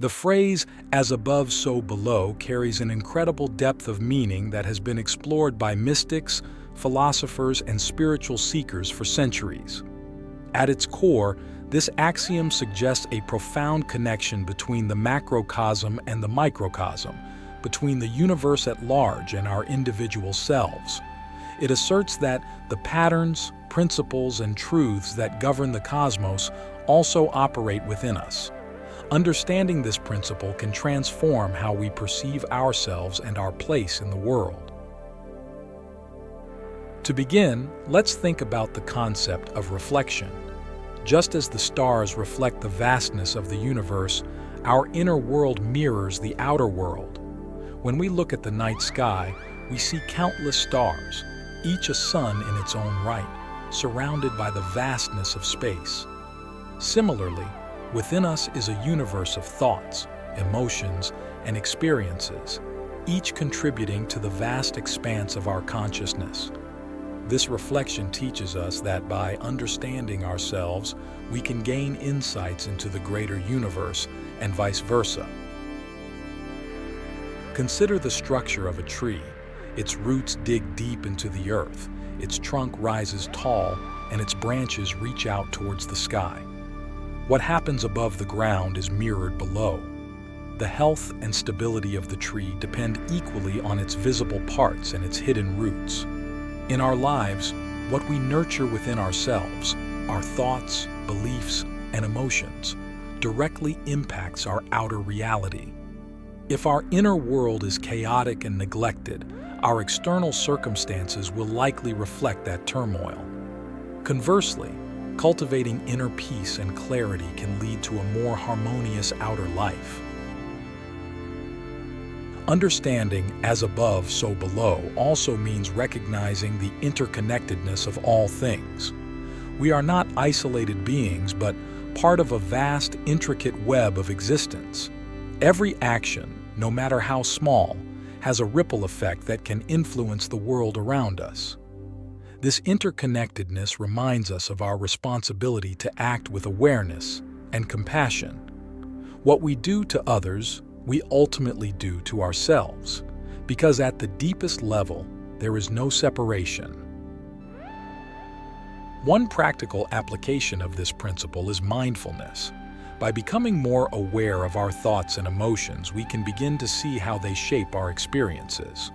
The phrase, "as above, so below," carries an incredible depth of meaning that has been explored by mystics, philosophers, and spiritual seekers for centuries. At its core, this axiom suggests a profound connection between the macrocosm and the microcosm, between the universe at large and our individual selves. It asserts that the patterns, principles, and truths that govern the cosmos also operate within us. Understanding this principle can transform how we perceive ourselves and our place in the world. To begin, let's think about the concept of reflection. Just as the stars reflect the vastness of the universe, our inner world mirrors the outer world. When we look at the night sky, we see countless stars, each a sun in its own right, surrounded by the vastness of space. Similarly, within us is a universe of thoughts, emotions, and experiences, each contributing to the vast expanse of our consciousness. This reflection teaches us that by understanding ourselves, we can gain insights into the greater universe and vice versa. Consider the structure of a tree. Its roots dig deep into the earth, its trunk rises tall, and its branches reach out towards the sky. What happens above the ground is mirrored below. The health and stability of the tree depend equally on its visible parts and its hidden roots. In our lives, what we nurture within ourselves, our thoughts, beliefs, and emotions, directly impacts our outer reality. If our inner world is chaotic and neglected, our external circumstances will likely reflect that turmoil. Conversely, cultivating inner peace and clarity can lead to a more harmonious outer life. Understanding "as above, so below" also means recognizing the interconnectedness of all things. We are not isolated beings, but part of a vast, intricate web of existence. Every action, no matter how small, has a ripple effect that can influence the world around us. This interconnectedness reminds us of our responsibility to act with awareness and compassion. What we do to others, we ultimately do to ourselves, because at the deepest level, there is no separation. One practical application of this principle is mindfulness. By becoming more aware of our thoughts and emotions, we can begin to see how they shape our experiences.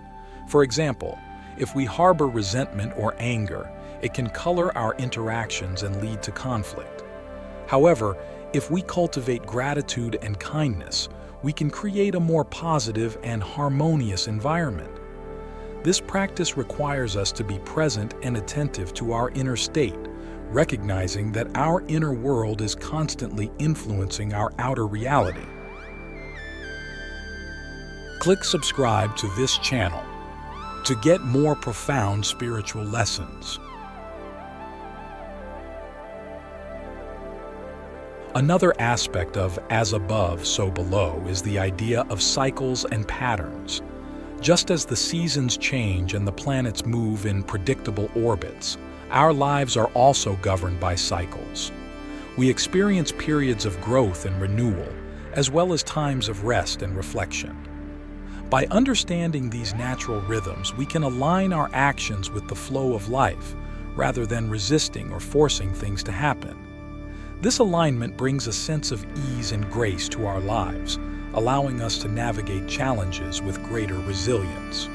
For example, if we harbor resentment or anger, it can color our interactions and lead to conflict. However, if we cultivate gratitude and kindness, we can create a more positive and harmonious environment. This practice requires us to be present and attentive to our inner state, recognizing that our inner world is constantly influencing our outer reality. Click subscribe to this channel to get more profound spiritual lessons. Another aspect of "as above, so below" is the idea of cycles and patterns. Just as the seasons change and the planets move in predictable orbits, our lives are also governed by cycles. We experience periods of growth and renewal, as well as times of rest and reflection. By understanding these natural rhythms, we can align our actions with the flow of life, rather than resisting or forcing things to happen. This alignment brings a sense of ease and grace to our lives, allowing us to navigate challenges with greater resilience.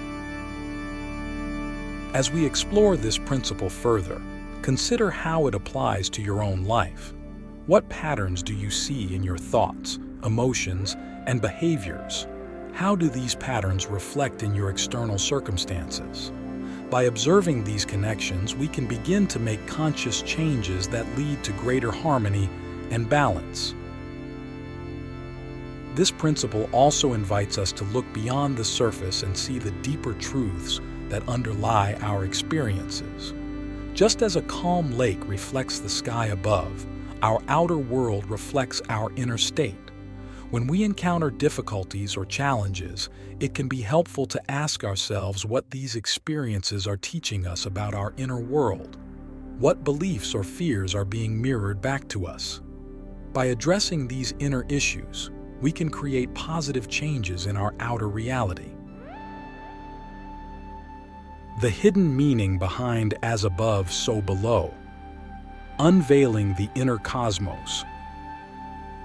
As we explore this principle further, consider how it applies to your own life. What patterns do you see in your thoughts, emotions, and behaviors? How do these patterns reflect in your external circumstances? By observing these connections, we can begin to make conscious changes that lead to greater harmony and balance. This principle also invites us to look beyond the surface and see the deeper truths that underlie our experiences. Just as a calm lake reflects the sky above, our outer world reflects our inner state. When we encounter difficulties or challenges, it can be helpful to ask ourselves what these experiences are teaching us about our inner world. What beliefs or fears are being mirrored back to us? By addressing these inner issues, we can create positive changes in our outer reality. The hidden meaning behind as above, so below. Unveiling the inner cosmos.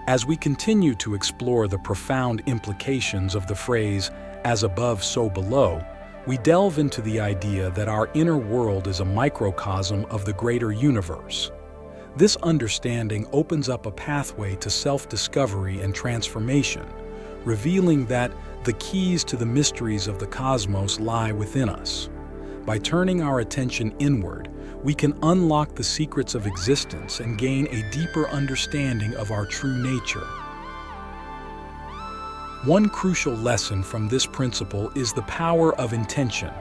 As we continue to explore the profound implications of the phrase, as above, so below, we delve into the idea that our inner world is a microcosm of the greater universe. This understanding opens up a pathway to self-discovery and transformation, revealing that the keys to the mysteries of the cosmos lie within us. By turning our attention inward, we can unlock the secrets of existence and gain a deeper understanding of our true nature. One crucial lesson from this principle is the power of intention.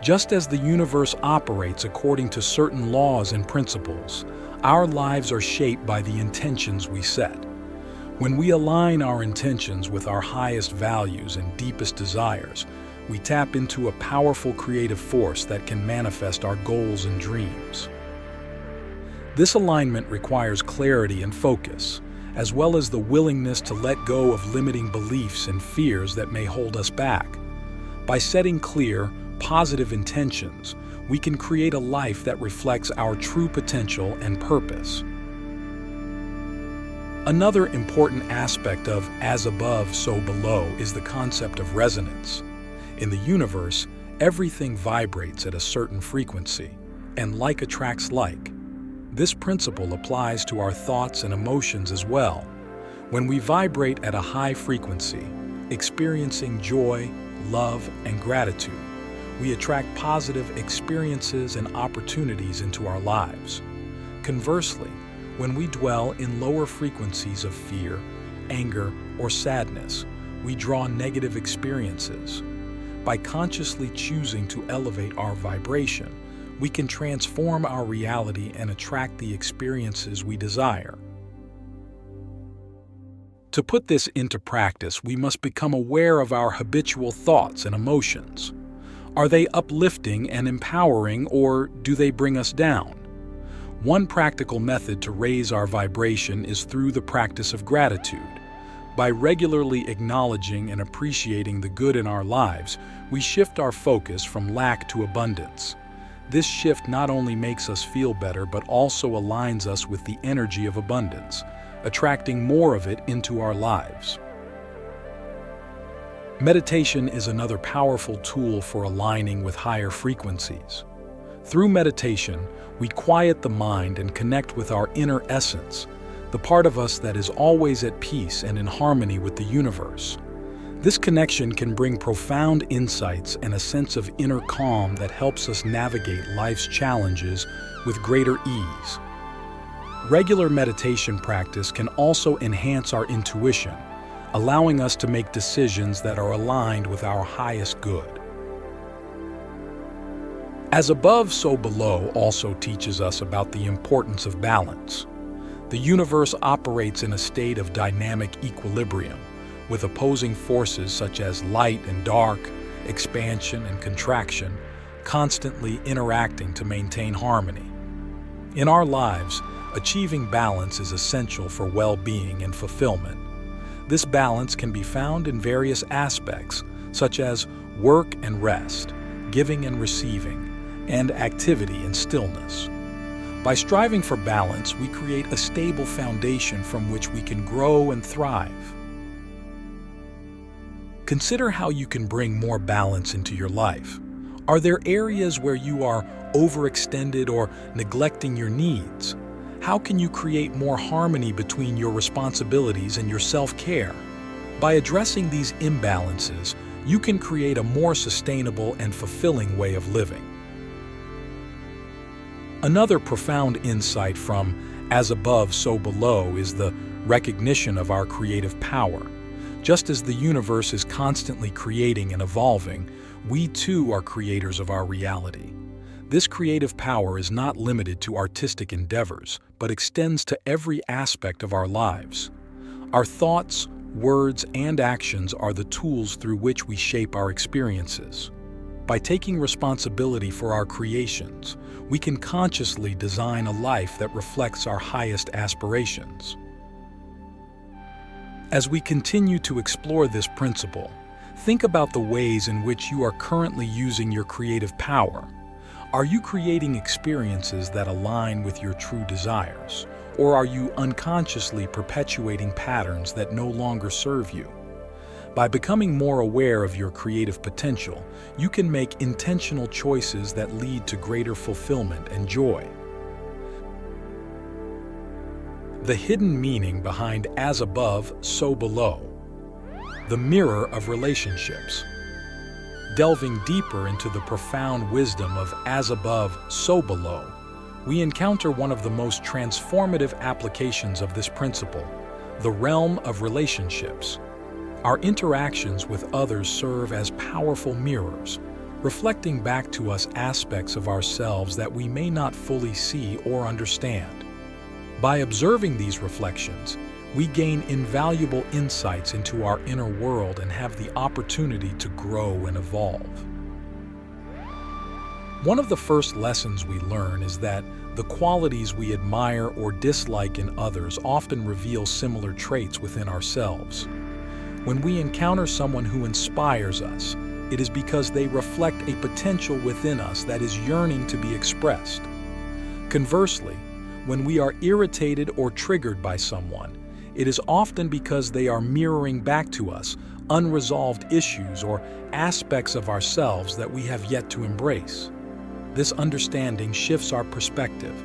Just as the universe operates according to certain laws and principles, our lives are shaped by the intentions we set. When we align our intentions with our highest values and deepest desires, we tap into a powerful creative force that can manifest our goals and dreams. This alignment requires clarity and focus, as well as the willingness to let go of limiting beliefs and fears that may hold us back. By setting clear, positive intentions, we can create a life that reflects our true potential and purpose. Another important aspect of as above, so below is the concept of resonance. In the universe, everything vibrates at a certain frequency, and like attracts like. This principle applies to our thoughts and emotions as well. When we vibrate at a high frequency, experiencing joy, love, and gratitude, we attract positive experiences and opportunities into our lives. Conversely, when we dwell in lower frequencies of fear, anger, or sadness, we draw negative experiences. By consciously choosing to elevate our vibration, we can transform our reality and attract the experiences we desire. To put this into practice, we must become aware of our habitual thoughts and emotions. Are they uplifting and empowering, or do they bring us down? One practical method to raise our vibration is through the practice of gratitude. By regularly acknowledging and appreciating the good in our lives, we shift our focus from lack to abundance. This shift not only makes us feel better, but also aligns us with the energy of abundance, attracting more of it into our lives. Meditation is another powerful tool for aligning with higher frequencies. Through meditation, we quiet the mind and connect with our inner essence, the part of us that is always at peace and in harmony with the universe. This connection can bring profound insights and a sense of inner calm that helps us navigate life's challenges with greater ease. Regular meditation practice can also enhance our intuition, allowing us to make decisions that are aligned with our highest good. As above, so below also teaches us about the importance of balance. The universe operates in a state of dynamic equilibrium, with opposing forces such as light and dark, expansion and contraction, constantly interacting to maintain harmony. In our lives, achieving balance is essential for well-being and fulfillment. This balance can be found in various aspects, such as work and rest, giving and receiving, and activity and stillness. By striving for balance, we create a stable foundation from which we can grow and thrive. Consider how you can bring more balance into your life. Are there areas where you are overextended or neglecting your needs? How can you create more harmony between your responsibilities and your self-care? By addressing these imbalances, you can create a more sustainable and fulfilling way of living. Another profound insight from as above, so below is the recognition of our creative power. Just as the universe is constantly creating and evolving, we too are creators of our reality. This creative power is not limited to artistic endeavors, but extends to every aspect of our lives. Our thoughts, words, and actions are the tools through which we shape our experiences. By taking responsibility for our creations, we can consciously design a life that reflects our highest aspirations. As we continue to explore this principle, think about the ways in which you are currently using your creative power. Are you creating experiences that align with your true desires, or are you unconsciously perpetuating patterns that no longer serve you? By becoming more aware of your creative potential, you can make intentional choices that lead to greater fulfillment and joy. The hidden meaning behind as above, so below. The mirror of relationships. Delving deeper into the profound wisdom of as above, so below, we encounter one of the most transformative applications of this principle, the realm of relationships. Our interactions with others serve as powerful mirrors, reflecting back to us aspects of ourselves that we may not fully see or understand. By observing these reflections, we gain invaluable insights into our inner world and have the opportunity to grow and evolve. One of the first lessons we learn is that the qualities we admire or dislike in others often reveal similar traits within ourselves. When we encounter someone who inspires us, it is because they reflect a potential within us that is yearning to be expressed. Conversely, when we are irritated or triggered by someone, it is often because they are mirroring back to us unresolved issues or aspects of ourselves that we have yet to embrace. This understanding shifts our perspective,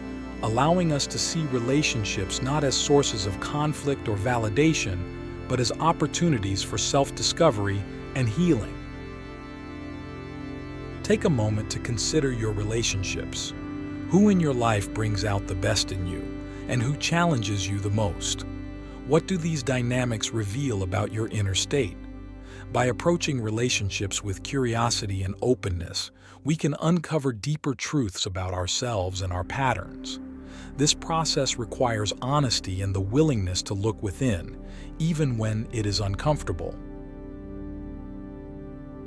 allowing us to see relationships not as sources of conflict or validation, but as opportunities for self-discovery and healing. Take a moment to consider your relationships. Who in your life brings out the best in you, and who challenges you the most? What do these dynamics reveal about your inner state? By approaching relationships with curiosity and openness, we can uncover deeper truths about ourselves and our patterns. This process requires honesty and the willingness to look within, even when it is uncomfortable.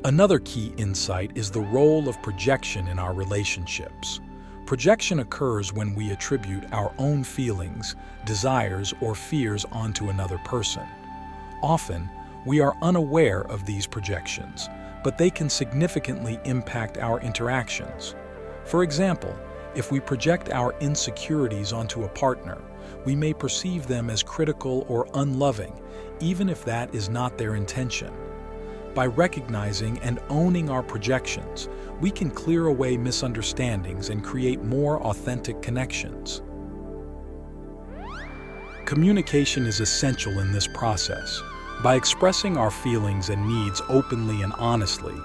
Another key insight is the role of projection in our relationships. Projection occurs when we attribute our own feelings, desires, or fears onto another person. Often, we are unaware of these projections, but they can significantly impact our interactions. For example, if we project our insecurities onto a partner, we may perceive them as critical or unloving, even if that is not their intention. By recognizing and owning our projections, we can clear away misunderstandings and create more authentic connections. Communication is essential in this process. By expressing our feelings and needs openly and honestly,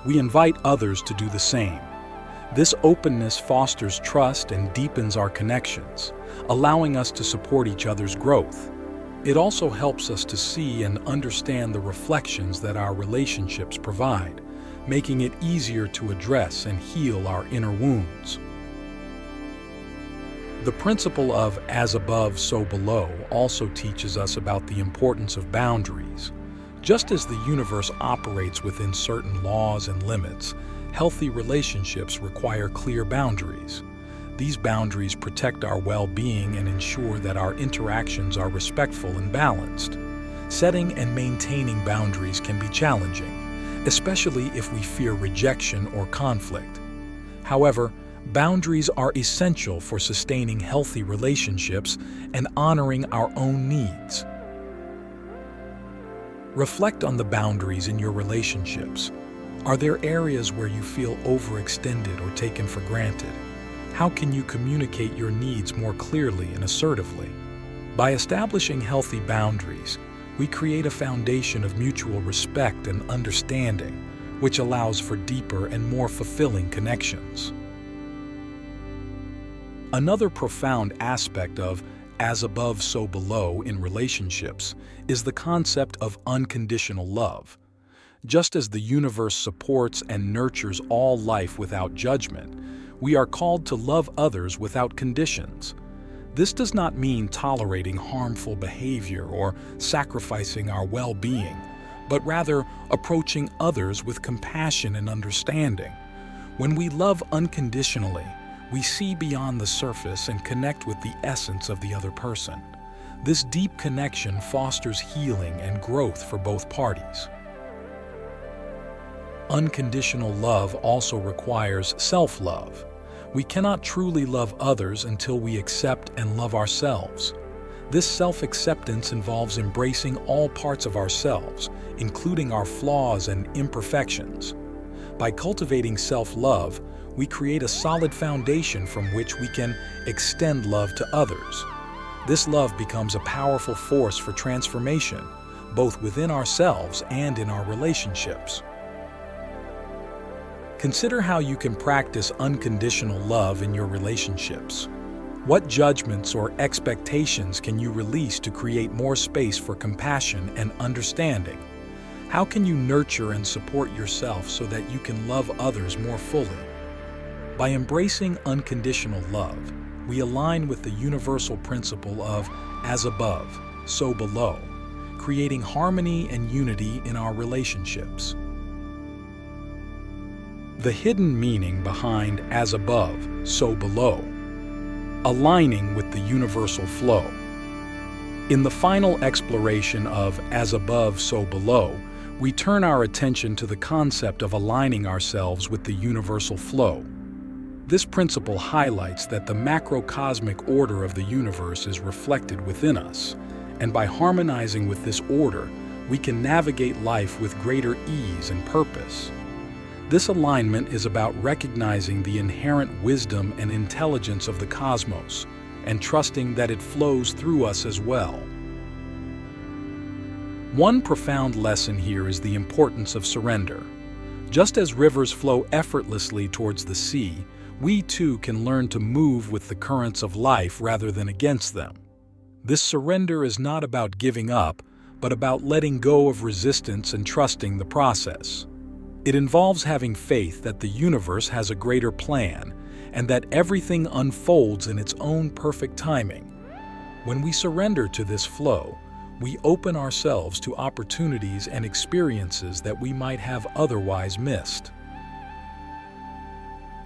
we invite others to do the same. This openness fosters trust and deepens our connections, allowing us to support each other's growth. It also helps us to see and understand the reflections that our relationships provide, making it easier to address and heal our inner wounds. The principle of as above, so below also teaches us about the importance of boundaries. Just as the universe operates within certain laws and limits, healthy relationships require clear boundaries. These boundaries protect our well-being and ensure that our interactions are respectful and balanced. Setting and maintaining boundaries can be challenging, especially if we fear rejection or conflict. However, boundaries are essential for sustaining healthy relationships and honoring our own needs. Reflect on the boundaries in your relationships. Are there areas where you feel overextended or taken for granted? How can you communicate your needs more clearly and assertively? By establishing healthy boundaries, we create a foundation of mutual respect and understanding, which allows for deeper and more fulfilling connections. Another profound aspect of as above, so below in relationships is the concept of unconditional love. Just as the universe supports and nurtures all life without judgment, we are called to love others without conditions. This does not mean tolerating harmful behavior or sacrificing our well-being, but rather approaching others with compassion and understanding. When we love unconditionally, we see beyond the surface and connect with the essence of the other person. This deep connection fosters healing and growth for both parties. Unconditional love also requires self-love. We cannot truly love others until we accept and love ourselves. This self-acceptance involves embracing all parts of ourselves, including our flaws and imperfections. By cultivating self-love, we create a solid foundation from which we can extend love to others. This love becomes a powerful force for transformation, both within ourselves and in our relationships. Consider how you can practice unconditional love in your relationships. What judgments or expectations can you release to create more space for compassion and understanding? How can you nurture and support yourself so that you can love others more fully? By embracing unconditional love, we align with the universal principle of as above, so below, creating harmony and unity in our relationships. The hidden meaning behind as above, so below, aligning with the universal flow. In the final exploration of as above, so below, we turn our attention to the concept of aligning ourselves with the universal flow. This principle highlights that the macrocosmic order of the universe is reflected within us, and by harmonizing with this order, we can navigate life with greater ease and purpose. This alignment is about recognizing the inherent wisdom and intelligence of the cosmos and trusting that it flows through us as well. One profound lesson here is the importance of surrender. Just as rivers flow effortlessly towards the sea, we too can learn to move with the currents of life rather than against them. This surrender is not about giving up, but about letting go of resistance and trusting the process. It involves having faith that the universe has a greater plan and that everything unfolds in its own perfect timing. When we surrender to this flow, we open ourselves to opportunities and experiences that we might have otherwise missed.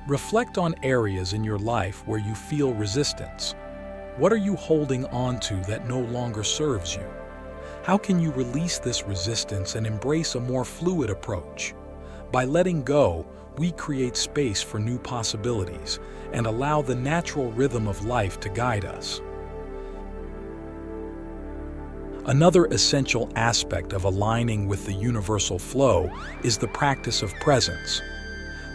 Reflect on areas in your life where you feel resistance. What are you holding on to that no longer serves you? How can you release this resistance and embrace a more fluid approach? By letting go, we create space for new possibilities and allow the natural rhythm of life to guide us. Another essential aspect of aligning with the universal flow is the practice of presence.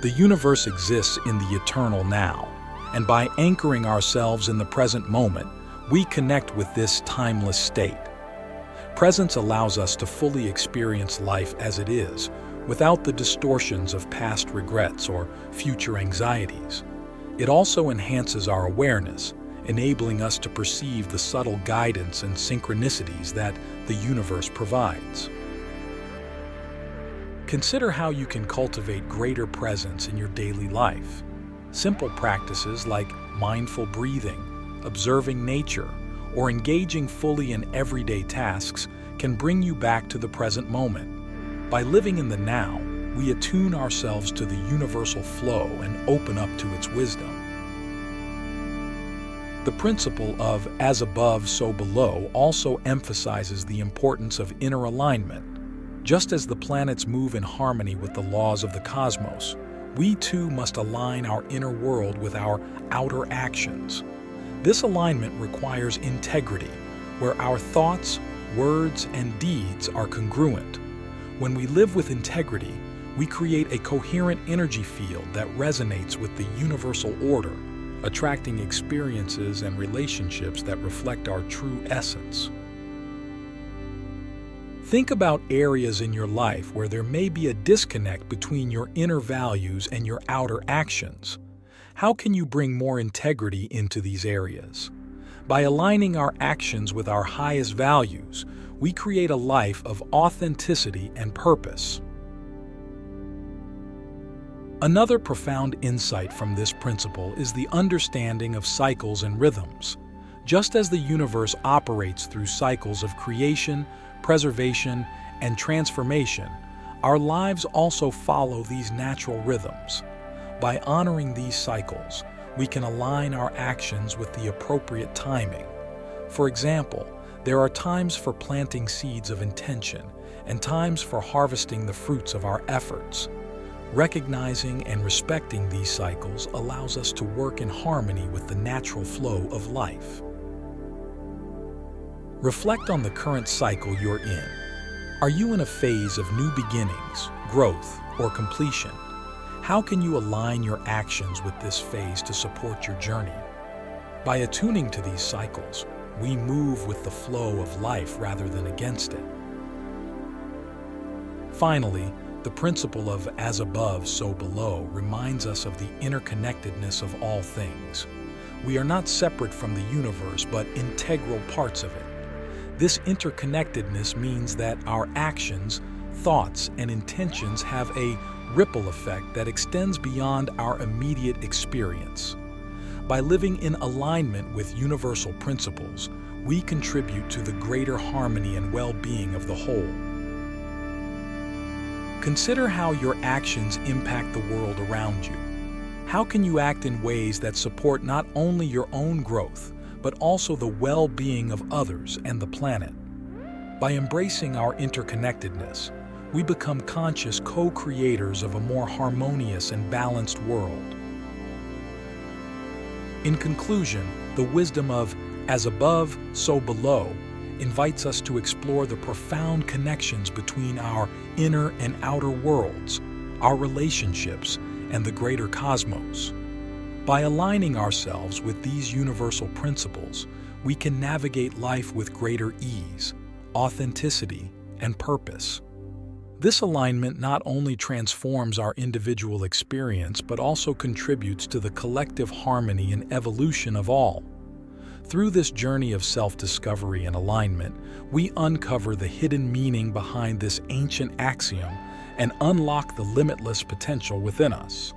The universe exists in the eternal now, and by anchoring ourselves in the present moment, we connect with this timeless state. Presence allows us to fully experience life as it is, without the distortions of past regrets or future anxieties. It also enhances our awareness, enabling us to perceive the subtle guidance and synchronicities that the universe provides. Consider how you can cultivate greater presence in your daily life. Simple practices like mindful breathing, observing nature, or engaging fully in everyday tasks can bring you back to the present moment. By living in the now, we attune ourselves to the universal flow and open up to its wisdom. The principle of as above, so below also emphasizes the importance of inner alignment. Just as the planets move in harmony with the laws of the cosmos, we too must align our inner world with our outer actions. This alignment requires integrity, where our thoughts, words, and deeds are congruent. When we live with integrity, we create a coherent energy field that resonates with the universal order, attracting experiences and relationships that reflect our true essence. Think about areas in your life where there may be a disconnect between your inner values and your outer actions. How can you bring more integrity into these areas? By aligning our actions with our highest values, we create a life of authenticity and purpose. Another profound insight from this principle is the understanding of cycles and rhythms. Just as the universe operates through cycles of creation, preservation, and transformation, our lives also follow these natural rhythms. By honoring these cycles, we can align our actions with the appropriate timing. For example, There are times for planting seeds of intention and times for harvesting the fruits of our efforts. Recognizing and respecting these cycles allows us to work in harmony with the natural flow of life. Reflect on the current cycle you're in. Are you in a phase of new beginnings, growth, or completion? How can you align your actions with this phase to support your journey? By attuning to these cycles, we move with the flow of life rather than against it. Finally, the principle of as above, so below reminds us of the interconnectedness of all things. We are not separate from the universe, but integral parts of it. This interconnectedness means that our actions, thoughts, and intentions have a ripple effect that extends beyond our immediate experience. By living in alignment with universal principles, we contribute to the greater harmony and well-being of the whole. Consider how your actions impact the world around you. How can you act in ways that support not only your own growth, but also the well-being of others and the planet? By embracing our interconnectedness, we become conscious co-creators of a more harmonious and balanced world. In conclusion, the wisdom of as above, so below invites us to explore the profound connections between our inner and outer worlds, our relationships, and the greater cosmos. By aligning ourselves with these universal principles, we can navigate life with greater ease, authenticity, and purpose. This alignment not only transforms our individual experience, but also contributes to the collective harmony and evolution of all. Through this journey of self-discovery and alignment, we uncover the hidden meaning behind this ancient axiom and unlock the limitless potential within us.